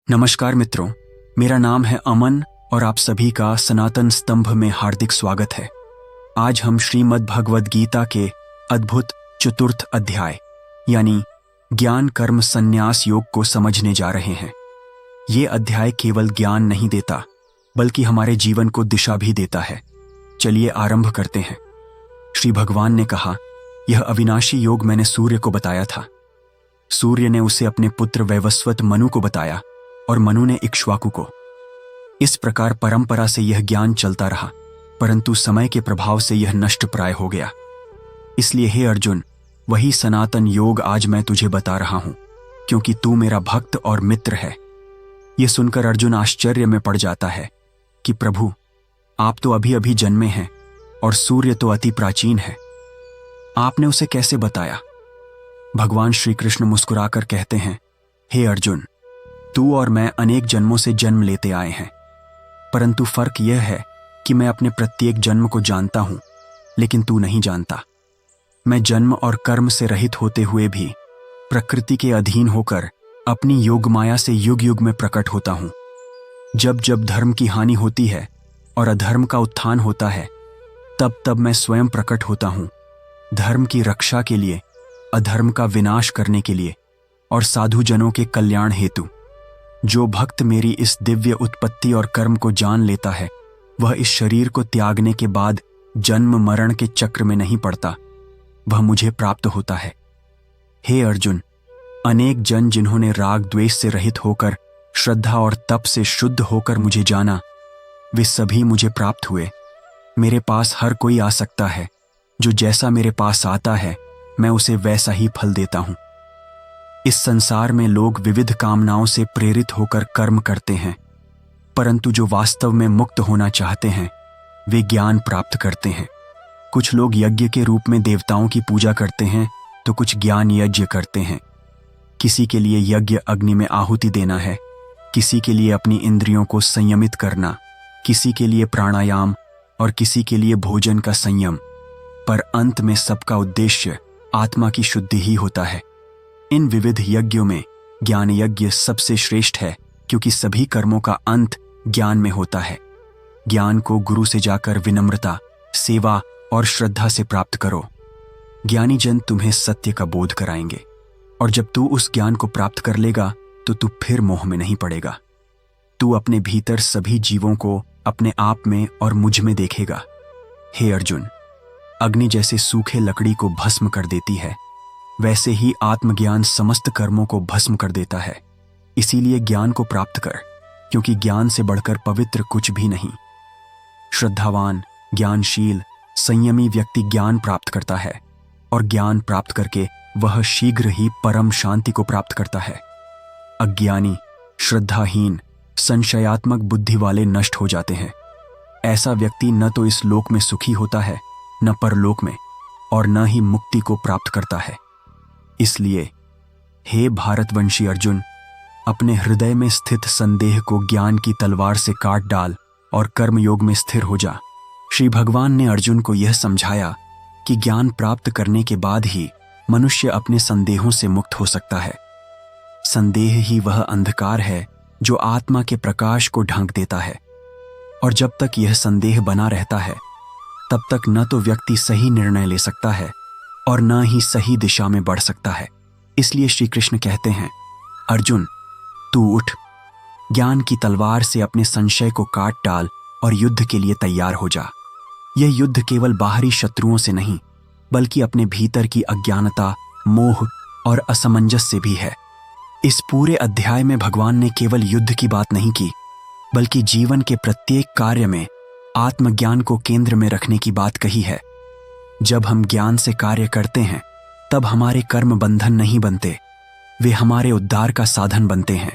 नमस्कार मित्रों, मेरा नाम है अमन और आप सभी का सनातन स्तंभ में हार्दिक स्वागत है। आज हम श्रीमद् भगवद गीता के अद्भुत चतुर्थ अध्याय यानी ज्ञान कर्म संन्यास योग को समझने जा रहे हैं। ये अध्याय केवल ज्ञान नहीं देता बल्कि हमारे जीवन को दिशा भी देता है। चलिए आरंभ करते हैं। श्री भगवान ने कहा, यह अविनाशी योग मैंने सूर्य को बताया था। सूर्य ने उसे अपने पुत्र वैवस्वत मनु को बताया और मनु ने इक्ष्वाकु को। इस प्रकार परंपरा से यह ज्ञान चलता रहा, परंतु समय के प्रभाव से यह नष्ट प्राय हो गया। इसलिए हे अर्जुन, वही सनातन योग आज मैं तुझे बता रहा हूं, क्योंकि तू मेरा भक्त और मित्र है। यह सुनकर अर्जुन आश्चर्य में पड़ जाता है कि प्रभु, आप तो अभी अभी जन्मे हैं और सूर्य तो अति प्राचीन है, आपने उसे कैसे बताया? भगवान श्री कृष्ण मुस्कुराकर कहते हैं, हे अर्जुन, तू और मैं अनेक जन्मों से जन्म लेते आए हैं, परंतु फर्क यह है कि मैं अपने प्रत्येक जन्म को जानता हूं, लेकिन तू नहीं जानता। मैं जन्म और कर्म से रहित होते हुए भी प्रकृति के अधीन होकर अपनी योग माया से युग युग में प्रकट होता हूं। जब जब धर्म की हानि होती है और अधर्म का उत्थान होता है, तब तब मैं स्वयं प्रकट होता हूं, धर्म की रक्षा के लिए, अधर्म का विनाश करने के लिए और साधु जनों के कल्याण हेतु। जो भक्त मेरी इस दिव्य उत्पत्ति और कर्म को जान लेता है, वह इस शरीर को त्यागने के बाद जन्म मरण के चक्र में नहीं पड़ता, वह मुझे प्राप्त होता है। हे अर्जुन, अनेक जन जिन्होंने राग द्वेष से रहित होकर श्रद्धा और तप से शुद्ध होकर मुझे जाना, वे सभी मुझे प्राप्त हुए। मेरे पास हर कोई आ सकता है। जो जैसा मेरे पास आता है, मैं उसे वैसा ही फल देता हूं। इस संसार में लोग विविध कामनाओं से प्रेरित होकर कर्म करते हैं, परंतु जो वास्तव में मुक्त होना चाहते हैं, वे ज्ञान प्राप्त करते हैं। कुछ लोग यज्ञ के रूप में देवताओं की पूजा करते हैं, तो कुछ ज्ञान यज्ञ करते हैं। किसी के लिए यज्ञ अग्नि में आहुति देना है, किसी के लिए अपनी इंद्रियों को संयमित करना, किसी के लिए प्राणायाम और किसी के लिए भोजन का संयम, पर अंत में सबका उद्देश्य आत्मा की शुद्धि ही होता है। इन विविध यज्ञों में ज्ञान यज्ञ सबसे श्रेष्ठ है, क्योंकि सभी कर्मों का अंत ज्ञान में होता है। ज्ञान को गुरु से जाकर विनम्रता, सेवा और श्रद्धा से प्राप्त करो। ज्ञानी जन तुम्हें सत्य का बोध कराएंगे, और जब तू उस ज्ञान को प्राप्त कर लेगा तो तू फिर मोह में नहीं पड़ेगा। तू अपने भीतर सभी जीवों को अपने आप में और मुझ में देखेगा। हे अर्जुन, अग्नि जैसे सूखे लकड़ी को भस्म कर देती है, वैसे ही आत्मज्ञान समस्त कर्मों को भस्म कर देता है। इसीलिए ज्ञान को प्राप्त कर, क्योंकि ज्ञान से बढ़कर पवित्र कुछ भी नहीं। श्रद्धावान, ज्ञानशील, संयमी व्यक्ति ज्ञान प्राप्त करता है, और ज्ञान प्राप्त करके वह शीघ्र ही परम शांति को प्राप्त करता है। अज्ञानी, श्रद्धाहीन, संशयात्मक बुद्धि वाले नष्ट हो जाते हैं। ऐसा व्यक्ति न तो इस लोक में सुखी होता है, न परलोक में, और न ही मुक्ति को प्राप्त करता है। इसलिए हे भारतवंशी अर्जुन, अपने हृदय में स्थित संदेह को ज्ञान की तलवार से काट डाल और कर्म योग में स्थिर हो जा। श्री भगवान ने अर्जुन को यह समझाया कि ज्ञान प्राप्त करने के बाद ही मनुष्य अपने संदेहों से मुक्त हो सकता है। संदेह ही वह अंधकार है जो आत्मा के प्रकाश को ढांक देता है, और जब तक यह संदेह बना रहता है, तब तक न तो व्यक्ति सही निर्णय ले सकता है और न ही सही दिशा में बढ़ सकता है। इसलिए श्री कृष्ण कहते हैं, अर्जुन, तू उठ, ज्ञान की तलवार से अपने संशय को काट डाल और युद्ध के लिए तैयार हो जा। यह युद्ध केवल बाहरी शत्रुओं से नहीं, बल्कि अपने भीतर की अज्ञानता, मोह और असमंजस से भी है। इस पूरे अध्याय में भगवान ने केवल युद्ध की बात नहीं की, बल्कि जीवन के प्रत्येक कार्य में आत्मज्ञान को केंद्र में रखने की बात कही है। जब हम ज्ञान से कार्य करते हैं, तब हमारे कर्म बंधन नहीं बनते, वे हमारे उद्धार का साधन बनते हैं।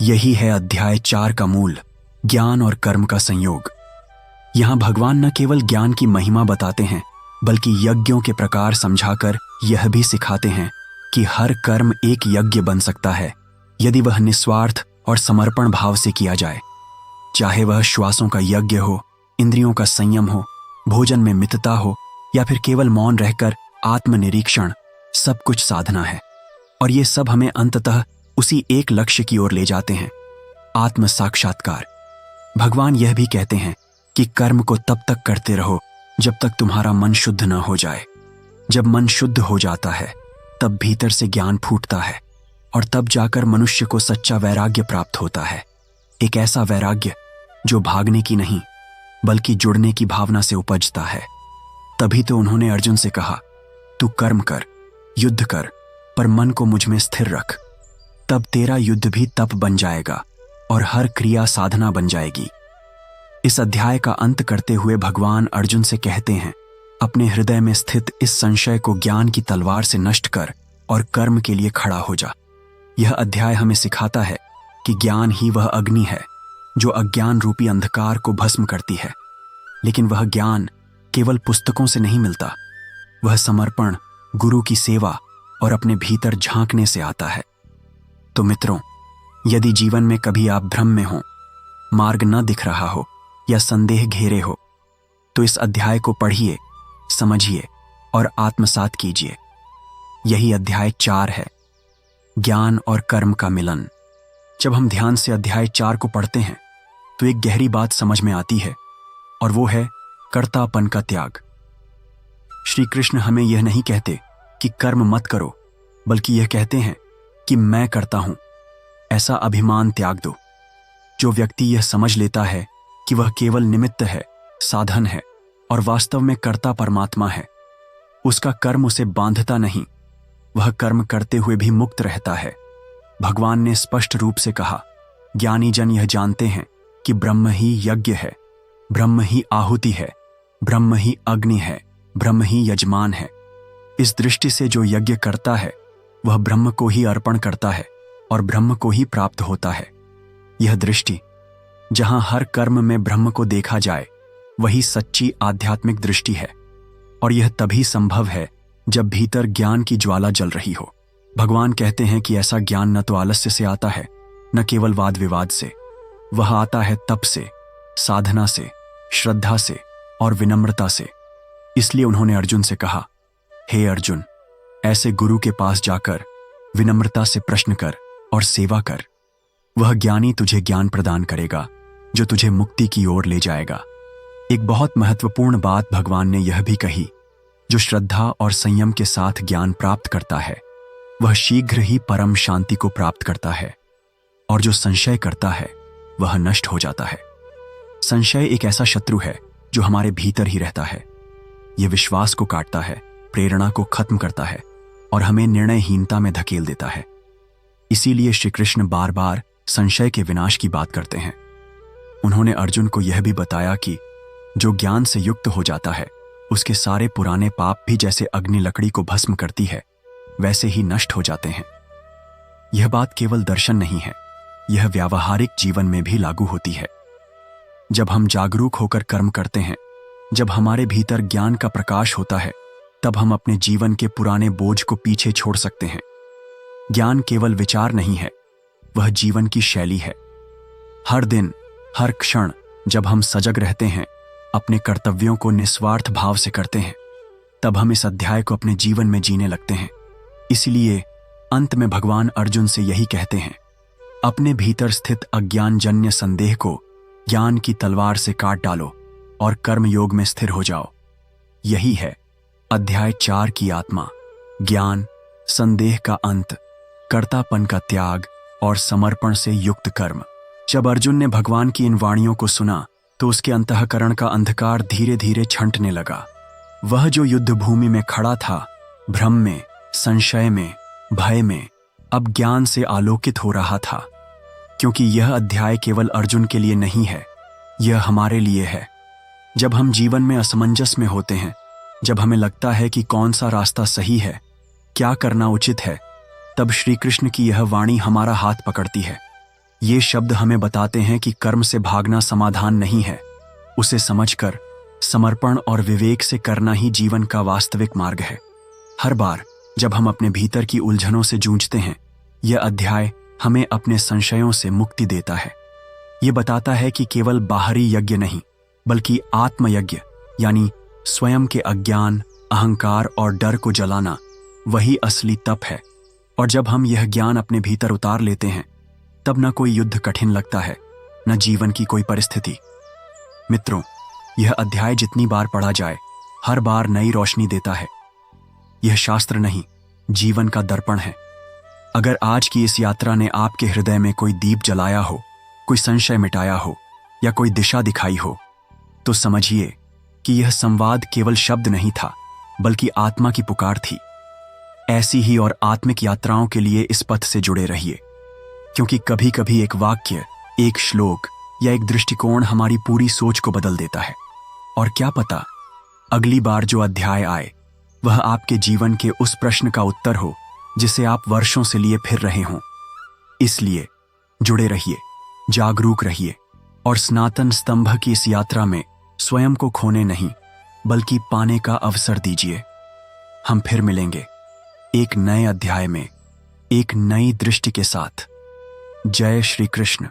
यही है अध्याय 4 का मूल, ज्ञान और कर्म का संयोग। यहां भगवान न केवल ज्ञान की महिमा बताते हैं, बल्कि यज्ञों के प्रकार समझाकर यह भी सिखाते हैं कि हर कर्म एक यज्ञ बन सकता है, यदि वह निस्वार्थ और समर्पण भाव से किया जाए। चाहे वह श्वासों का यज्ञ हो, इंद्रियों का संयम हो, भोजन में मितता हो, या फिर केवल मौन रहकर आत्मनिरीक्षण, सब कुछ साधना है। और ये सब हमें अंततः उसी एक लक्ष्य की ओर ले जाते हैं, आत्म साक्षात्कार। भगवान यह भी कहते हैं कि कर्म को तब तक करते रहो जब तक तुम्हारा मन शुद्ध न हो जाए। जब मन शुद्ध हो जाता है तब भीतर से ज्ञान फूटता है और तब जाकर मनुष्य को सच्चा वैराग्य प्राप्त होता है। एक ऐसा वैराग्य जो भागने की नहीं बल्कि जुड़ने की भावना से उपजता है। तभी तो उन्होंने अर्जुन से कहा, तू कर्म कर, युद्ध कर, पर मन को मुझ में स्थिर रख। तब तेरा युद्ध भी तप बन जाएगा और हर क्रिया साधना बन जाएगी। इस अध्याय का अंत करते हुए भगवान अर्जुन से कहते हैं, अपने हृदय में स्थित इस संशय को ज्ञान की तलवार से नष्ट कर और कर्म के लिए खड़ा हो जा। यह अध्याय हमें सिखाता है कि ज्ञान ही वह अग्नि है जो अज्ञान रूपी अंधकार को भस्म करती है। लेकिन वह ज्ञान केवल पुस्तकों से नहीं मिलता, वह समर्पण, गुरु की सेवा और अपने भीतर झांकने से आता है। तो मित्रों, यदि जीवन में कभी आप भ्रम में हो, मार्ग न दिख रहा हो या संदेह घेरे हो, तो इस अध्याय को पढ़िए, समझिए और आत्मसात कीजिए। यही अध्याय 4 है, ज्ञान और कर्म का मिलन। जब हम ध्यान से अध्याय 4 को पढ़ते हैं तो एक गहरी बात समझ में आती है और वो है कर्तापन का त्याग। श्री कृष्ण हमें यह नहीं कहते कि कर्म मत करो, बल्कि यह कहते हैं कि मैं करता हूं, ऐसा अभिमान त्याग दो। जो व्यक्ति यह समझ लेता है कि वह केवल निमित्त है, साधन है और वास्तव में कर्ता परमात्मा है, उसका कर्म उसे बांधता नहीं, वह कर्म करते हुए भी मुक्त रहता है। भगवान ने स्पष्ट रूप से कहा, ज्ञानी जन यह जानते हैं कि ब्रह्म ही यज्ञ है, ब्रह्म ही आहुति है, ब्रह्म ही अग्नि है, ब्रह्म ही यजमान है। इस दृष्टि से जो यज्ञ करता है वह ब्रह्म को ही अर्पण करता है और ब्रह्म को ही प्राप्त होता है। यह दृष्टि, जहां हर कर्म में ब्रह्म को देखा जाए, वही सच्ची आध्यात्मिक दृष्टि है। और यह तभी संभव है जब भीतर ज्ञान की ज्वाला जल रही हो। भगवान कहते हैं कि ऐसा ज्ञान न तो आलस्य से आता है, न केवल वाद विवाद से, वह आता है तप से, साधना से, श्रद्धा से और विनम्रता से। इसलिए उन्होंने अर्जुन से कहा, हे अर्जुन, ऐसे गुरु के पास जाकर विनम्रता से प्रश्न कर और सेवा कर। वह ज्ञानी तुझे ज्ञान प्रदान करेगा जो तुझे मुक्ति की ओर ले जाएगा। एक बहुत महत्वपूर्ण बात भगवान ने यह भी कही, जो श्रद्धा और संयम के साथ ज्ञान प्राप्त करता है वह शीघ्र ही परम शांति को प्राप्त करता है, और जो संशय करता है वह नष्ट हो जाता है। संशय एक ऐसा शत्रु है जो हमारे भीतर ही रहता है। यह विश्वास को काटता है, प्रेरणा को खत्म करता है और हमें निर्णयहीनता में धकेल देता है। इसीलिए श्री कृष्ण बार बार संशय के विनाश की बात करते हैं। उन्होंने अर्जुन को यह भी बताया कि जो ज्ञान से युक्त हो जाता है उसके सारे पुराने पाप भी जैसे अग्नि लकड़ी को भस्म करती है वैसे ही नष्ट हो जाते हैं। यह बात केवल दर्शन नहीं है, यह व्यावहारिक जीवन में भी लागू होती है। जब हम जागरूक होकर कर्म करते हैं, जब हमारे भीतर ज्ञान का प्रकाश होता है, तब हम अपने जीवन के पुराने बोझ को पीछे छोड़ सकते हैं। ज्ञान केवल विचार नहीं है, वह जीवन की शैली है। हर दिन, हर क्षण जब हम सजग रहते हैं, अपने कर्तव्यों को निस्वार्थ भाव से करते हैं, तब हम इस अध्याय को अपने जीवन में जीने लगते हैं। इसलिए अंत में भगवान अर्जुन से यही कहते हैं, अपने भीतर स्थित अज्ञानजन्य संदेह को ज्ञान की तलवार से काट डालो और कर्म योग में स्थिर हो जाओ। यही है अध्याय 4 की आत्मा, ज्ञान, संदेह का अंत, कर्तापन का त्याग और समर्पण से युक्त कर्म। जब अर्जुन ने भगवान की इन वाणियों को सुना तो उसके अंतःकरण का अंधकार धीरे धीरे छंटने लगा। वह जो युद्ध भूमि में खड़ा था, भ्रम में, संशय में, भय में, अब ज्ञान से आलोकित हो रहा था। क्योंकि यह अध्याय केवल अर्जुन के लिए नहीं है, यह हमारे लिए है। जब हम जीवन में असमंजस में होते हैं, जब हमें लगता है कि कौन सा रास्ता सही है, क्या करना उचित है, तब श्री कृष्ण की यह वाणी हमारा हाथ पकड़ती है। ये शब्द हमें बताते हैं कि कर्म से भागना समाधान नहीं है, उसे समझकर समर्पण और विवेक से करना ही जीवन का वास्तविक मार्ग है। हर बार जब हम अपने भीतर की उलझनों से जूझते हैं, यह अध्याय हमें अपने संशयों से मुक्ति देता है। ये बताता है कि केवल बाहरी यज्ञ नहीं, बल्कि आत्मयज्ञ यानी स्वयं के अज्ञान, अहंकार और डर को जलाना, वही असली तप है। और जब हम यह ज्ञान अपने भीतर उतार लेते हैं, तब न कोई युद्ध कठिन लगता है, न जीवन की कोई परिस्थिति। मित्रों, यह अध्याय जितनी बार पढ़ा जाए, हर बार नई रोशनी देता है। यह शास्त्र नहीं, जीवन का दर्पण है। अगर आज की इस यात्रा ने आपके हृदय में कोई दीप जलाया हो, कोई संशय मिटाया हो या कोई दिशा दिखाई हो, तो समझिए कि यह संवाद केवल शब्द नहीं था, बल्कि आत्मा की पुकार थी। ऐसी ही और आत्मिक यात्राओं के लिए इस पथ से जुड़े रहिए, क्योंकि कभी कभी एक वाक्य, एक श्लोक या एक दृष्टिकोण हमारी पूरी सोच को बदल देता है। और क्या पता, अगली बार जो अध्याय आए वह आपके जीवन के उस प्रश्न का उत्तर हो जिसे आप वर्षों से लिए फिर रहे हों। इसलिए जुड़े रहिए, जागरूक रहिए और सनातन स्तंभ की इस यात्रा में स्वयं को खोने नहीं, बल्कि पाने का अवसर दीजिए। हम फिर मिलेंगे एक नए अध्याय में, एक नई दृष्टि के साथ। जय श्री कृष्ण।